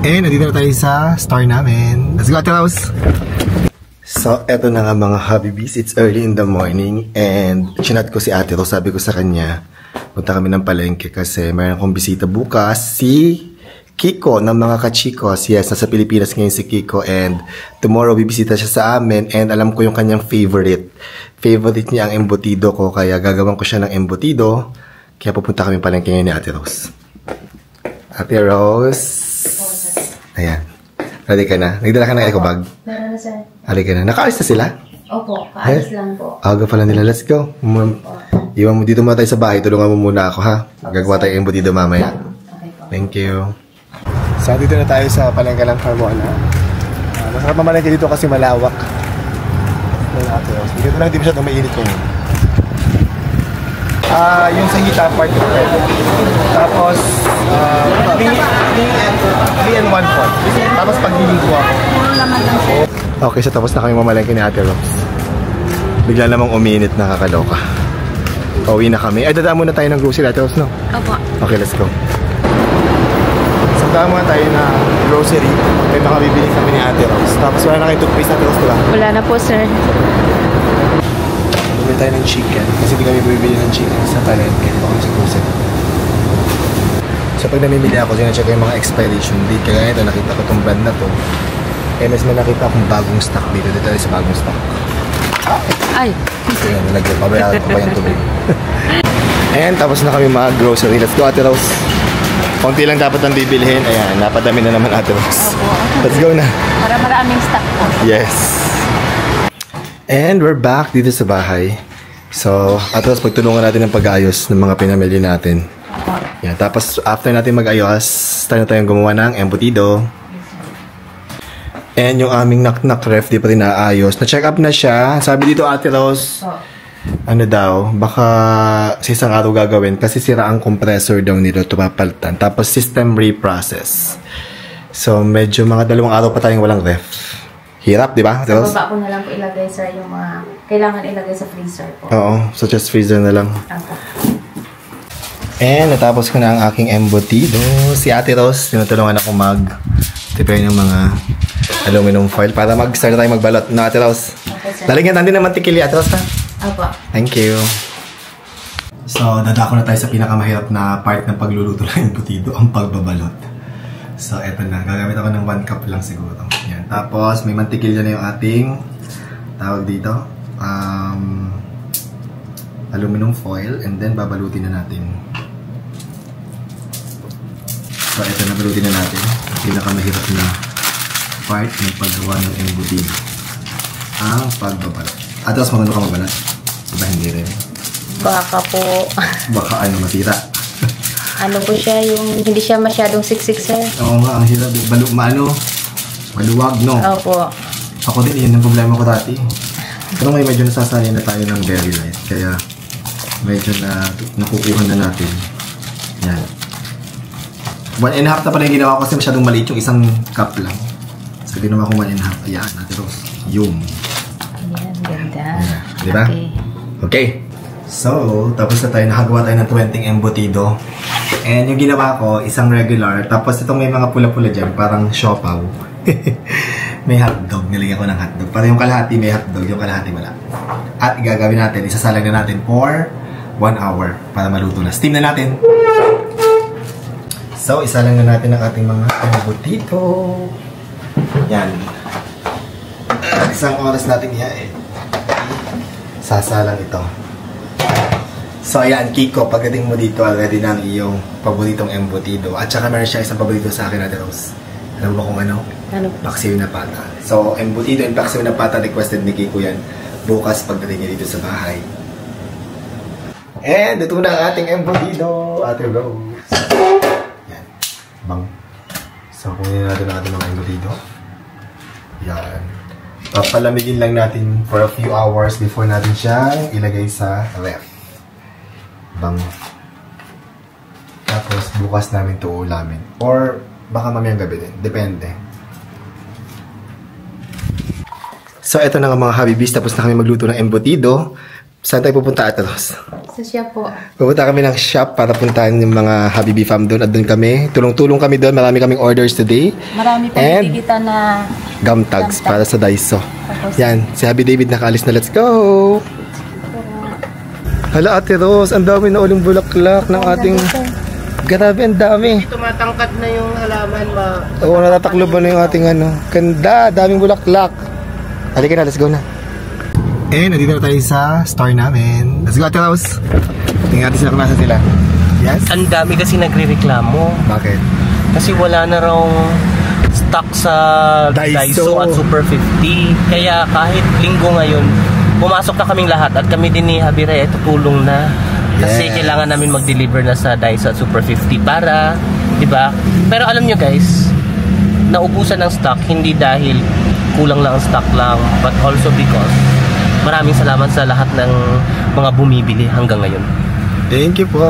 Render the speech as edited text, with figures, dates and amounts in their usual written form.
And nandito na tayo sa store namin. Let's go, Ate Rose! So, eto na nga mga Habibis. It's early in the morning. And chinat ko si Ate Rose. Sabi ko sa kanya, punta kami ng palengke kasi mayroon akong bisita bukas. Si Kiko ng mga kachikos. Yes, nasa Pilipinas ngayon si Kiko. And tomorrow, bibisita siya sa amin. And alam ko yung kanyang favorite. Favorite niya ang embutido ko. Kaya gagawin ko siya ng embutido. Kaya pupunta kami palengke ngayon ni Ate Rose. Ate Rose. Ayan. Ready ka na? Nagdala ka ng eco bag? Meron na, sir. Ready ka na? Nakaalis na sila? Opo, kaalis lang po. Aga pala nila. Let's go. Iwan mo dito muna tayo sa bahay. Tulungan mo muna ako, ha? Gagawa tayo yung embutido mamaya. Okay po. Thank you. So, dito na tayo sa palengke ng Carmona. Masarap mamalengke dito kasi malawak. Dito lang, hindi masyadong mainit ngayon. Yung sa hita part ko. Tapos, 3 and 1 pot. Tapos pagliligo ako. Okay, so tapos na kami mamalengke ni Ate Rose. Bigla namang uminit, nakakaloka. Pauwi na kami. Ay, dadaan muna tayo ng grocery, Ate Rose, no? Opo. Okay, let's go. So, dadaan muna tayo na grocery. May makabibili kami ni Ate Rose. Tapos wala na kayong toothpaste, Ate Rose, diba? Wala na po, sir. Bumili tayo ng chicken. Kasi hindi kami bumibili ng chicken sa palengke. Dito kami sa grocery. So, pag namimili ako, sinacheck ko yung mga expiration date. Kaya ito, nakita ko itong brand na to. Kaya mas may nakita akong bagong stock dito. Dito tayo sa bagong stock. Ay! Ayan, nalagyan. Pabayaan ko pa yung tubig. Ayan, tapos na kami mga grocery. Let's go, Ate Rose. Konti lang dapat ang bibilihin. Ayan, napadami na naman, Ate Rose. Let's go na. Para maraming stock po. Yes. And we're back dito sa bahay. So, Ate Rose, pagtulungan natin ang pag-ayos ng mga pinamili natin. Yan, tapos after natin mag-ayos, start na tayong gumawa ng embutido. And yung aming knock-knock ref, di pa rin naayos. Na-check up na siya. Sabi dito, Ate Rose, ano daw, baka sa isang araw gagawin kasi sira ang compressor daw nito, papalitan. Tapos system reprocess. So, medyo mga 2 araw pa tayong walang ref. Hirap, di ba? Sa baba ko na lang po ilagay, sir, yung mga kailangan ilagay sa freezer po. Oo, so just freezer na lang. And natapos ko na ang aking embutido. Si Ate Rose, tinutulungan ako mag-prepare ng mga aluminum foil para mag-start na tayo magbalot. No, Ate Rose? Okay, sir. Lalagyan natin ng mantikili, Ate Rose, ha? Opo. Thank you. So, dadako na tayo sa pinakamahirap na part ng pagluluto ng embutido, ang pagbabalot. So, eto na. Gagamit ako ng 1 cup lang siguro. Yan. Tapos, may mantikilya na yung ating tawag dito. Aluminum foil. And then, babalutin na natin. So, eto na, balutin na natin. Ang pinakamahirap na part ng paggawa ng embutido. Ang pagbabalot. At tapos, magano ka magbalat? Diba hindi rin? Baka po. Baka ano, masira. Ano po siya, yung hindi siya masyadong siksik, sir? Oo nga, ang hirap. Maluwag, no? Opo. Ako din, yun ang problema ko dati. Pero ngayon medyo nasasanay na tayo ng very light. Kaya medyo nakukuha na natin. Yan. 1.5 na pala yung ginawa ko kasi masyadong maliit yung 1 cup lang. So, ginawa ko 1.5. Ayan, Ate Rose. Yung. Ayan, ganda. Ayan. Diba? Okay. Okay. So, tapos na tayo. Nakagawa tayo ng 20 embutido. And yung ginawa ko, isang regular. Tapos itong may mga pula-pula dyan, parang siopaw. May hotdog. Nilagyan ko ng hotdog. Para yung kalahati may hotdog, yung kalahati wala. At gagawin natin, isasalang na natin for 1 hour para maluto na. Steam na natin. So, isalang na natin ang ating mga embutido. Yan. Isang oras natin yan. Sasalang ito. So, ayan, Kiko, pagdating mo dito, already na ang iyong paboritong embutido. At saka meron siya isang paborito sa akin, Ate Rose. Alam mo kung ano? Ano? Paksiw na pata. So, embutido and paksiw na pata, requested ni Kiko yan. Bukas, pagdating niya dito sa bahay. And, ito na ang ating embutido, Ate Rose. Yan. Bang. So, kunin natin ang ating mga embutido. Yan. Papalamigin lang natin for a few hours before natin siya ilagay sa ref. Bang. Tapos bukas namin ito ulamin. Or baka mamayang gabi din. Depende. So, ito na nga mga Habibis. Tapos na kami magluto ng embutido. Saan tayo pupunta, Ate Ros? Sa siya po. Pupunta kami ng shop para puntahan yung mga Habibi fam doon. At doon kami, tulong-tulong kami doon. Marami kaming orders today. Marami po And kita na gum tags para sa Daiso. Tapos, Yan, si Habi David nakaalis na. Let's go! Hala, Ate Ros, ang dami na uling bulaklak ng ating... Grabe, ang dami. Tumatangkad na yung halaman ba? Oo, natatakloban na yung ating ano. Ganda, daming bulaklak. Halika na, let's go na. Eh, nandito na tayo sa store namin. Let's go, Ate Rose. Tingnan natin sila kung nasa sila. Yes? Ang dami kasi nagre-reklamo. Bakit? Kasi wala na raw stock sa Daiso at Super 50. Kaya kahit linggo ngayon, pumasok na kaming lahat at kami din ni Habire tutulong na. Kasi kailangan namin mag-deliver na sa Daiso at Super 50 para, di ba? Pero alam nyo guys, naubusan ng stock hindi dahil kulang lang ang stock lang, but also because maraming salamat sa lahat ng mga bumibili hanggang ngayon. Thank you po.